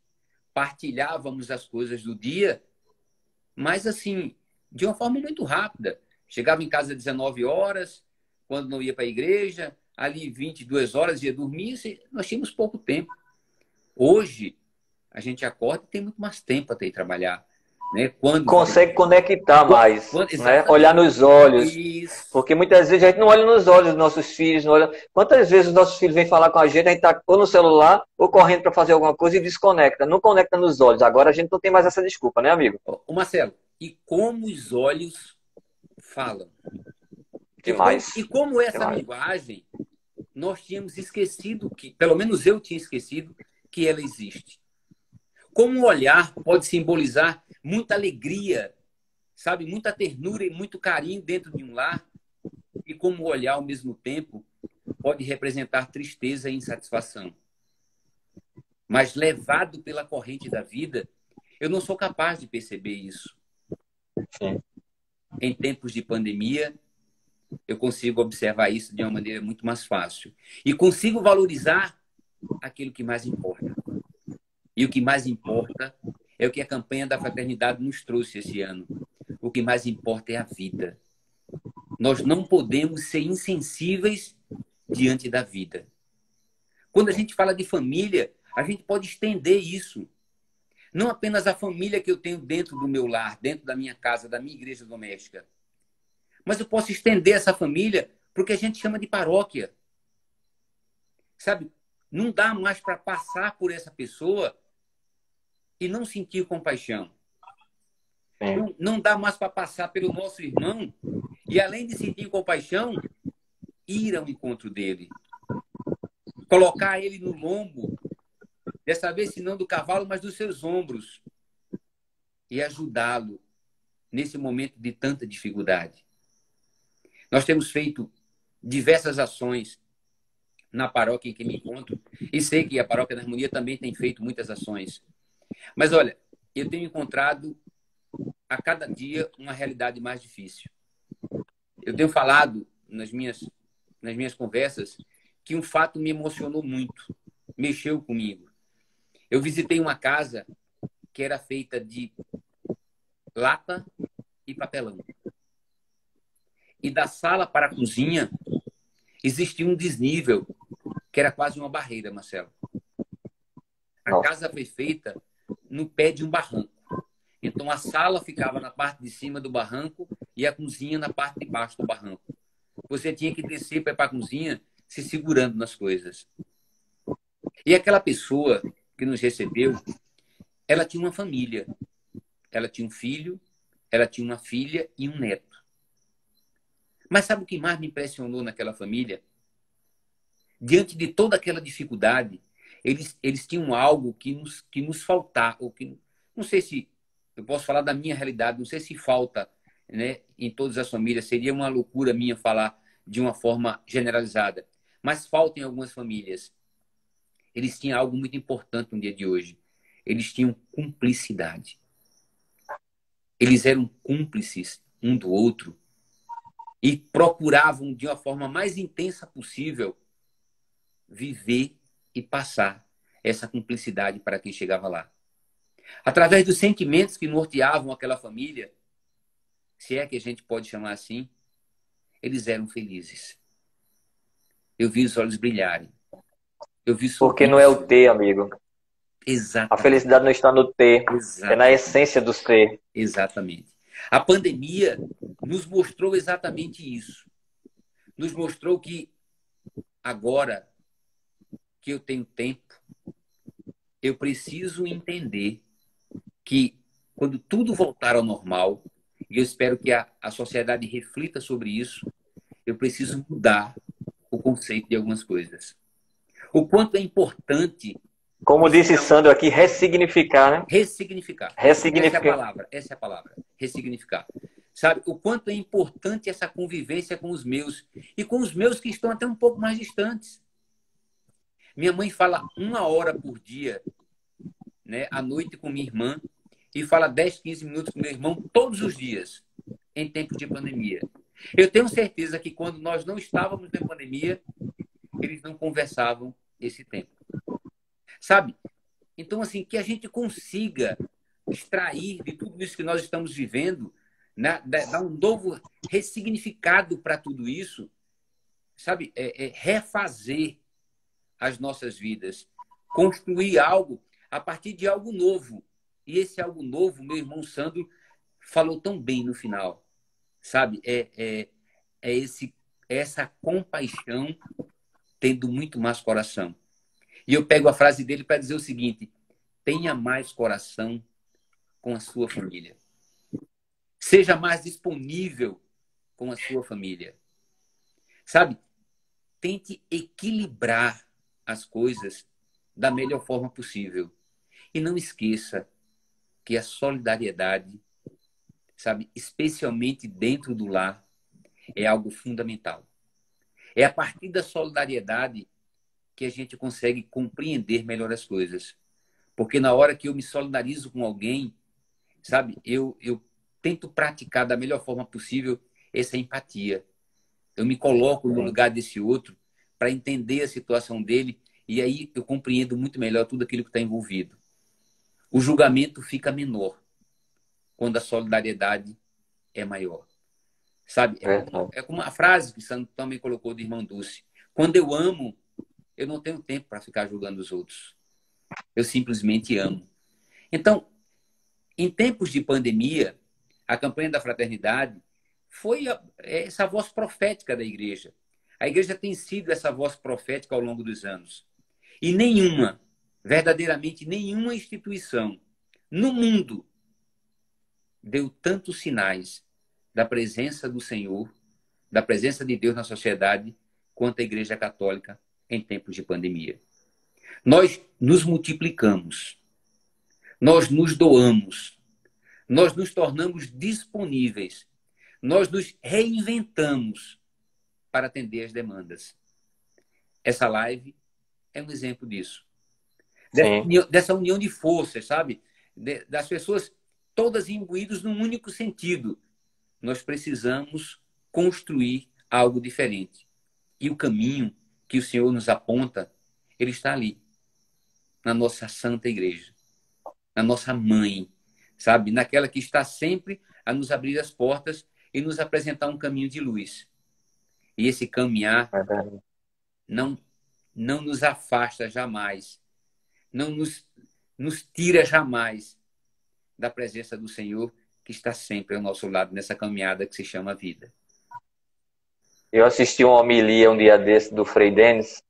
partilhávamos as coisas do dia, mas assim, de uma forma muito rápida. Chegava em casa às 19 horas, quando não ia para a igreja, ali 22 horas ia dormir, nós tínhamos pouco tempo. Hoje, a gente acorda e tem muito mais tempo para ir trabalhar. Né? Consegue conectar mais, né? Olhar nos olhos. Isso. Porque muitas vezes a gente não olha nos olhos dos nossos filhos. Não olha... Quantas vezes os nossos filhos vêm falar com a gente está ou no celular ou correndo para fazer alguma coisa e desconecta. Não conecta nos olhos. Agora a gente não tem mais essa desculpa, né, amigo? Ô Marcelo, e como os olhos falam? Demais. E como essa linguagem, nós tínhamos esquecido, pelo menos eu tinha esquecido, que ela existe. Como o olhar pode simbolizar muita alegria, sabe? Muita ternura e muito carinho dentro de um lar. E como o olhar, ao mesmo tempo, pode representar tristeza e insatisfação. Mas levado pela corrente da vida, eu não sou capaz de perceber isso. Sim. Em tempos de pandemia, eu consigo observar isso de uma maneira muito mais fácil. E consigo valorizar aquilo que mais importa. E o que mais importa é o que a campanha da fraternidade nos trouxe esse ano. O que mais importa é a vida. Nós não podemos ser insensíveis diante da vida. Quando a gente fala de família, a gente pode estender isso. Não apenas a família que eu tenho dentro do meu lar, dentro da minha casa, da minha igreja doméstica. Mas eu posso estender essa família para o que a gente chama de paróquia. Sabe? Não dá mais para passar por essa pessoa e não sentir compaixão. Não dá mais para passar pelo nosso irmão e, além de sentir compaixão, ir ao encontro dele. Colocar ele no lombo, dessa vez, se não do cavalo, mas dos seus ombros. E ajudá-lo nesse momento de tanta dificuldade. Nós temos feito diversas ações na paróquia em que me encontro, e sei que a Paróquia da Harmonia também tem feito muitas ações. Mas olha, eu tenho encontrado a cada dia uma realidade mais difícil. Eu tenho falado nas minhas conversas que um fato me emocionou muito, mexeu comigo. Eu visitei uma casa que era feita de lata e papelão. E da sala para a cozinha existia um desnível que era quase uma barreira, Marcelo. A casa foi feita no pé de um barranco. Então a sala ficava na parte de cima do barranco e a cozinha na parte de baixo do barranco. Você tinha que descer para ir para a cozinha se segurando nas coisas. E aquela pessoa que nos recebeu, ela tinha uma família. Ela tinha um filho, ela tinha uma filha e um neto. Mas sabe o que mais me impressionou naquela família? Diante de toda aquela dificuldade, eles tinham algo que nos faltava. Ou que, não sei se eu posso falar da minha realidade, não sei se falta, né, em todas as famílias. Seria uma loucura minha falar de uma forma generalizada. Mas falta em algumas famílias. Eles tinham algo muito importante no dia de hoje. Eles tinham cumplicidade. Eles eram cúmplices um do outro e procuravam, de uma forma mais intensa possível, viver e passar essa cumplicidade para quem chegava lá. Através dos sentimentos que norteavam aquela família, se é que a gente pode chamar assim, eles eram felizes. Eu vi os olhos brilharem. Eu vi sorriso. Porque não é o ter, amigo. Exatamente. A felicidade não está no ter, é na essência do ser. Exatamente. A pandemia nos mostrou exatamente isso. Nos mostrou que agora que eu tenho tempo, eu preciso entender que quando tudo voltar ao normal, e eu espero que a sociedade reflita sobre isso, eu preciso mudar o conceito de algumas coisas. O quanto é importante... Como disse Sandro aqui, ressignificar, né? Ressignificar. Ressignificar. Essa é a palavra. Ressignificar. Sabe, o quanto é importante essa convivência com os meus. E com os meus que estão até um pouco mais distantes. Minha mãe fala 1 hora por dia, né, à noite com minha irmã, e fala 10, 15 minutos com meu irmão todos os dias, em tempos de pandemia. Eu tenho certeza que quando nós não estávamos na pandemia, eles não conversavam esse tempo. Sabe? Então, assim, que a gente consiga extrair de tudo isso que nós estamos vivendo, né, dar um novo ressignificado para tudo isso, sabe? Refazer as nossas vidas, construir algo a partir de algo novo. E esse algo novo, meu irmão Sandro falou tão bem no final, sabe? Essa compaixão tendo muito mais coração. E eu pego a frase dele para dizer o seguinte: tenha mais coração com a sua família. Seja mais disponível com a sua família. Sabe? Tente equilibrar as coisas da melhor forma possível. E não esqueça que a solidariedade, sabe, especialmente dentro do lar, é algo fundamental. É a partir da solidariedade que a gente consegue compreender melhor as coisas. Porque na hora que eu me solidarizo com alguém, sabe, eu tento praticar da melhor forma possível essa empatia. Eu me coloco no lugar desse outro para entender a situação dele e aí eu compreendo muito melhor tudo aquilo que está envolvido. O julgamento fica menor quando a solidariedade é maior. Sabe? É como a frase que Santo também colocou de Irmã Dulce. Quando eu amo, eu não tenho tempo para ficar julgando os outros. Eu simplesmente amo. Então, em tempos de pandemia, a campanha da fraternidade foi essa voz profética da igreja. A igreja tem sido essa voz profética ao longo dos anos. E nenhuma, verdadeiramente nenhuma instituição no mundo deu tantos sinais da presença do Senhor, da presença de Deus na sociedade, quanto a Igreja Católica em tempos de pandemia. Nós nos multiplicamos, nós nos doamos, nós nos tornamos disponíveis, nós nos reinventamos para atender as demandas. essa live é um exemplo disso. Sim. Dessa união de forças, sabe? Das pessoas todas imbuídas num único sentido. Nós precisamos construir algo diferente. E o caminho que o Senhor nos aponta, ele está ali, na nossa Santa Igreja, na nossa mãe, sabe? Naquela que está sempre a nos abrir as portas e nos apresentar um caminho de luz. E esse caminhar não nos afasta jamais, não nos tira jamais da presença do Senhor, que está sempre ao nosso lado nessa caminhada que se chama vida. Eu assisti uma homilia um dia desse do Frei Denis,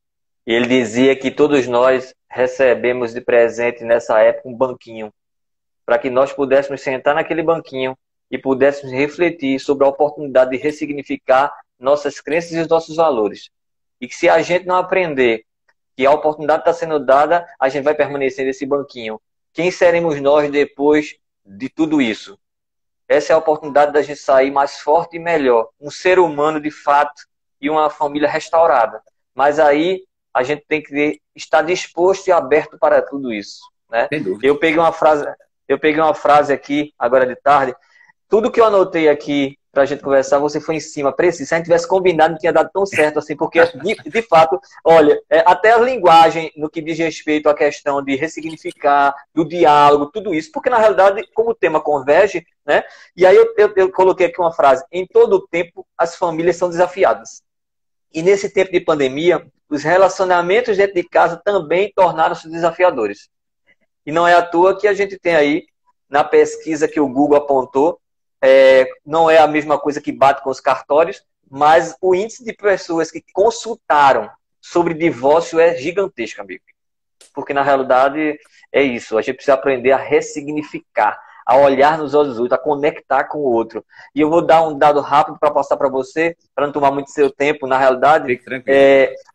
e ele dizia que todos nós recebemos de presente nessa época um banquinho, para que nós pudéssemos sentar naquele banquinho e pudéssemos refletir sobre a oportunidade de ressignificar nossas crenças e os nossos valores. E que se a gente não aprender que a oportunidade está sendo dada, a gente vai permanecer nesse banquinho. Quem seremos nós depois de tudo isso? Essa é a oportunidade da gente sair mais forte e melhor. Um ser humano de fato e uma família restaurada. Mas aí a gente tem que estar disposto e aberto para tudo isso, né? Eu peguei uma frase aqui, agora de tarde. Tudo que eu anotei aqui para a gente conversar, você foi em cima, preciso. Se a gente tivesse combinado, não tinha dado tão certo assim, porque, de fato, olha, até a linguagem no que diz respeito à questão de ressignificar, do diálogo, tudo isso, porque, na realidade, como o tema converge, né? E aí eu coloquei aqui uma frase: em todo o tempo, as famílias são desafiadas. E nesse tempo de pandemia, os relacionamentos dentro de casa também tornaram-se desafiadores. E não é à toa que a gente tem aí, na pesquisa que o Google apontou, não é a mesma coisa que bate com os cartórios, mas o índice de pessoas que consultaram sobre divórcio é gigantesco, amigo. Porque, na realidade, é isso. A gente precisa aprender a ressignificar, a olhar nos olhos dos outros, a conectar com o outro. E eu vou dar um dado rápido para passar para você, para não tomar muito seu tempo. Na realidade,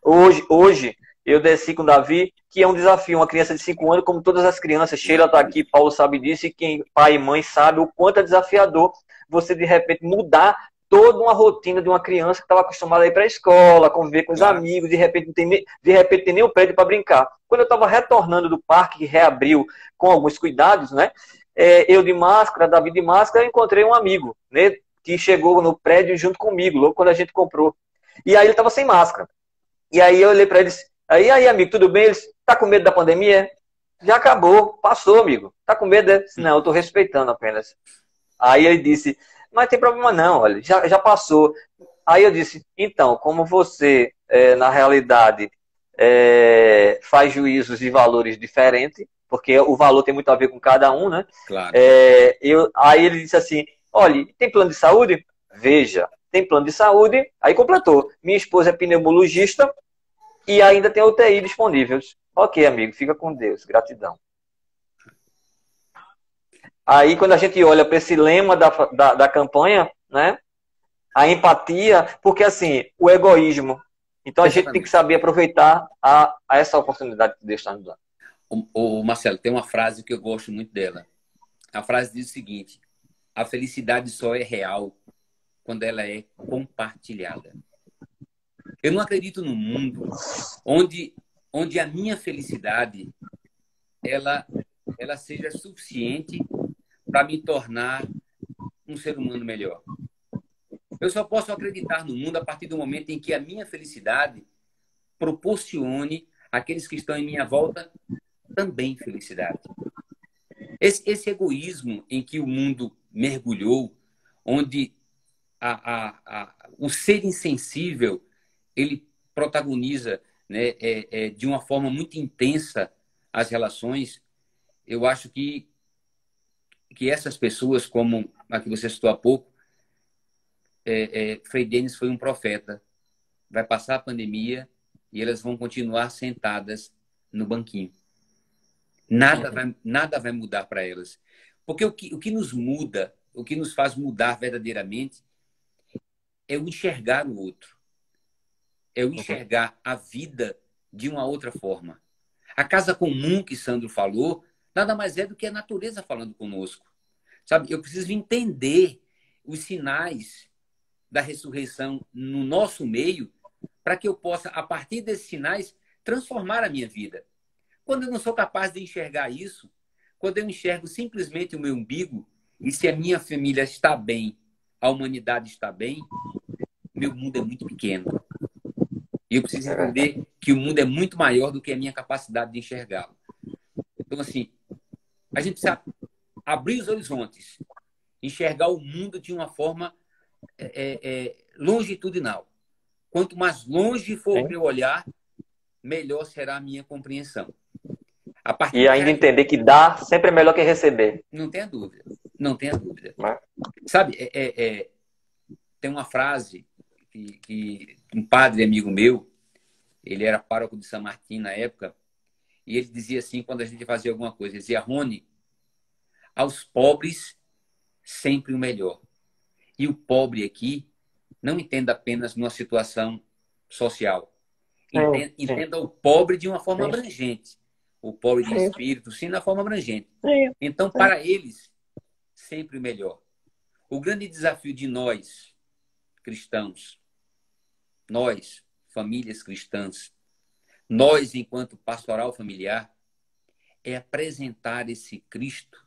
hoje eu desci com o Davi, que é um desafio. Uma criança de 5 anos, como todas as crianças, Sheila está aqui, Paulo sabe disso, e quem pai e mãe sabe o quanto é desafiador você, de repente, mudar toda uma rotina de uma criança que estava acostumada a ir para a escola, conviver com os amigos, de repente não tem nem o prédio para brincar. Quando eu estava retornando do parque, que reabriu com alguns cuidados, né? Eu de máscara, Davi de máscara, eu encontrei um amigo, né, que chegou no prédio junto comigo, logo quando a gente comprou. E aí ele estava sem máscara. E aí eu olhei para ele e disse: aí, amigo, tudo bem? Ele disse: tá com medo da pandemia? Já acabou, passou, amigo. Tá com medo? Disse: não, eu estou respeitando apenas. Aí ele disse: mas tem problema não, olha, já passou. Aí eu disse: então, como você, na realidade, faz juízos de valores diferentes, porque o valor tem muito a ver com cada um, né? Claro. Aí ele disse assim: olha, tem plano de saúde? Veja, tem plano de saúde. Aí completou: minha esposa é pneumologista e ainda tem UTI disponível. Ok, amigo, fica com Deus, gratidão. Aí, quando a gente olha para esse lema da campanha, né? A empatia, porque assim, o egoísmo. Então a gente tem que saber aproveitar a essa oportunidade que Deus está nos dando. Marcelo, tem uma frase que eu gosto muito dela. A frase diz o seguinte: a felicidade só é real quando ela é compartilhada. Eu não acredito num mundo onde a minha felicidade ela seja suficiente para me tornar um ser humano melhor. Eu só posso acreditar no mundo a partir do momento em que a minha felicidade proporcione àqueles que estão em minha volta também felicidade. Esse egoísmo em que o mundo mergulhou, onde o ser insensível ele protagoniza, né, de uma forma muito intensa as relações, eu acho que essas pessoas, como a que você citou há pouco, Frei Denis foi um profeta. Vai passar a pandemia e elas vão continuar sentadas no banquinho. Nada vai mudar para elas. Porque o que nos muda, o que nos faz mudar verdadeiramente é o enxergar o outro. É o enxergar a vida de uma outra forma. A casa comum que Sandro falou, nada mais é do que a natureza falando conosco. Sabe, eu preciso entender os sinais da ressurreição no nosso meio para que eu possa, a partir desses sinais, transformar a minha vida. Quando eu não sou capaz de enxergar isso, quando eu enxergo simplesmente o meu umbigo, e se a minha família está bem, a humanidade está bem, meu mundo é muito pequeno. E eu preciso entender que o mundo é muito maior do que a minha capacidade de enxergá-lo. Então, assim, a gente precisa abrir os horizontes, enxergar o mundo de uma forma longitudinal. Quanto mais longe for o meu olhar, melhor será a minha compreensão. E ainda entender que dar sempre é melhor que receber. Não tenha dúvida. Não tenha dúvida. Sabe, tem uma frase que um padre amigo meu, ele era pároco de São Martim na época, e ele dizia assim, quando a gente fazia alguma coisa, ele dizia: Rony, aos pobres sempre o melhor. E o pobre aqui não entenda apenas numa situação social. Entenda o pobre de uma forma abrangente. O pobre de espírito, sim, na forma abrangente. Então, para eles, sempre o melhor. O grande desafio de nós, cristãos, nós, famílias cristãs, nós, enquanto pastoral familiar, é apresentar esse Cristo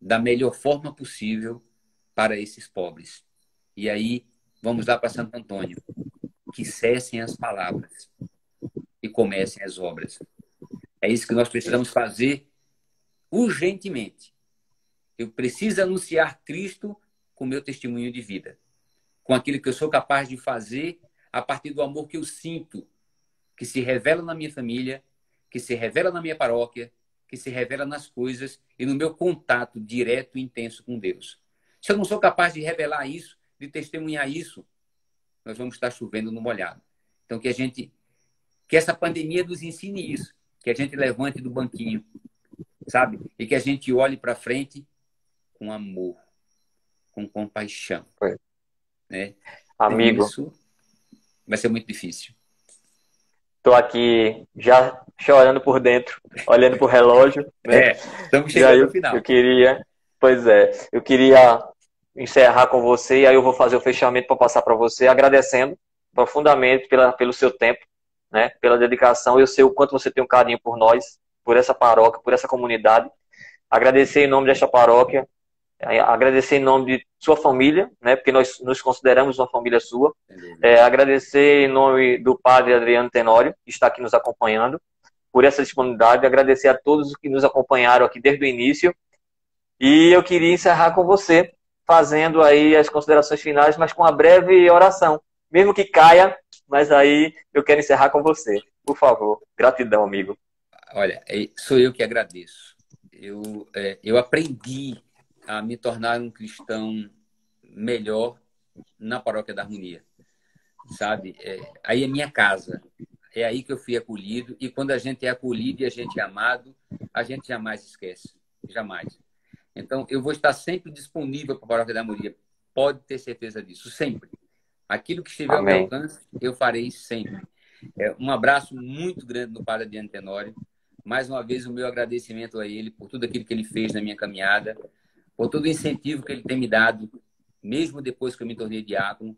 da melhor forma possível para esses pobres. E aí, vamos lá para Santo Antônio. Que cessem as palavras e comecem as obras. É isso que nós precisamos fazer urgentemente. Eu preciso anunciar Cristo com o meu testemunho de vida, com aquilo que eu sou capaz de fazer a partir do amor que eu sinto, que se revela na minha família, que se revela na minha paróquia, que se revela nas coisas e no meu contato direto e intenso com Deus. Se eu não sou capaz de revelar isso, de testemunhar isso, nós vamos estar chovendo no molhado. Então, que essa pandemia nos ensine isso, que a gente levante do banquinho, sabe? E que a gente olhe para frente com amor, com compaixão. Né? Amigo, isso vai ser muito difícil. Estou aqui já chorando por dentro, olhando para o relógio. Né? Estamos chegando ao final. Eu queria encerrar com você, e aí eu vou fazer o fechamento para passar para você, agradecendo profundamente pelo seu tempo, né? Pela dedicação. Eu sei o quanto você tem um carinho por nós, por essa paróquia, por essa comunidade. Agradecer em nome desta paróquia, agradecer em nome de sua família, né? Porque nós nos consideramos uma família sua. Agradecer em nome do padre Adriano Tenório, que está aqui nos acompanhando, por essa disponibilidade. Agradecer a todos que nos acompanharam aqui desde o início. E eu queria encerrar com você, fazendo aí as considerações finais, mas com uma breve oração. Mesmo que caia, mas aí eu quero encerrar com você. Por favor. Gratidão, amigo. Olha, sou eu que agradeço. Eu aprendi a me tornar um cristão melhor na Paróquia da Harmonia. Sabe? Aí é minha casa. É aí que eu fui acolhido. E quando a gente é acolhido e a gente é amado, a gente jamais esquece. Jamais. Então, eu vou estar sempre disponível para a Paróquia da Harmonia. Pode ter certeza disso. Sempre. Aquilo que estiver ao meu alcance, eu farei sempre. Um abraço muito grande no Padre Adriano Tenório. Mais uma vez, o meu agradecimento a ele por tudo aquilo que ele fez na minha caminhada, por todo o incentivo que ele tem me dado, mesmo depois que eu me tornei diácono,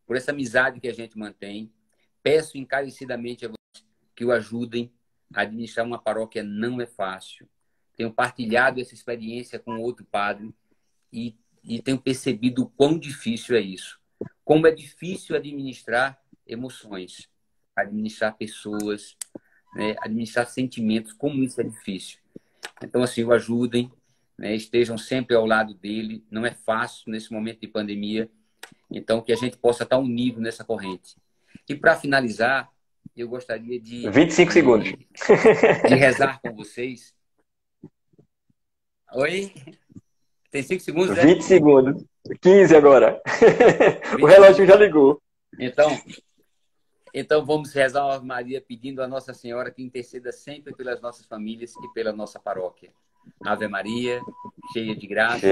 por essa amizade que a gente mantém. Peço encarecidamente a vocês que o ajudem a administrar uma paróquia. Não é fácil. Tenho partilhado essa experiência com outro padre e tenho percebido o quão difícil é isso. Como é difícil administrar emoções, administrar pessoas, né? Administrar sentimentos, como isso é difícil. Então, assim, o ajudem, né? Estejam sempre ao lado dele. Não é fácil nesse momento de pandemia. Então, que a gente possa estar unido nessa corrente. E, para finalizar, eu gostaria de... 25 segundos. De rezar com vocês. Oi? Tem 5 segundos, né? 20 segundos. 15 agora. O relógio já ligou. Então vamos rezar a Ave Maria pedindo a Nossa Senhora que interceda sempre pelas nossas famílias e pela nossa paróquia. Ave Maria, cheia de graça.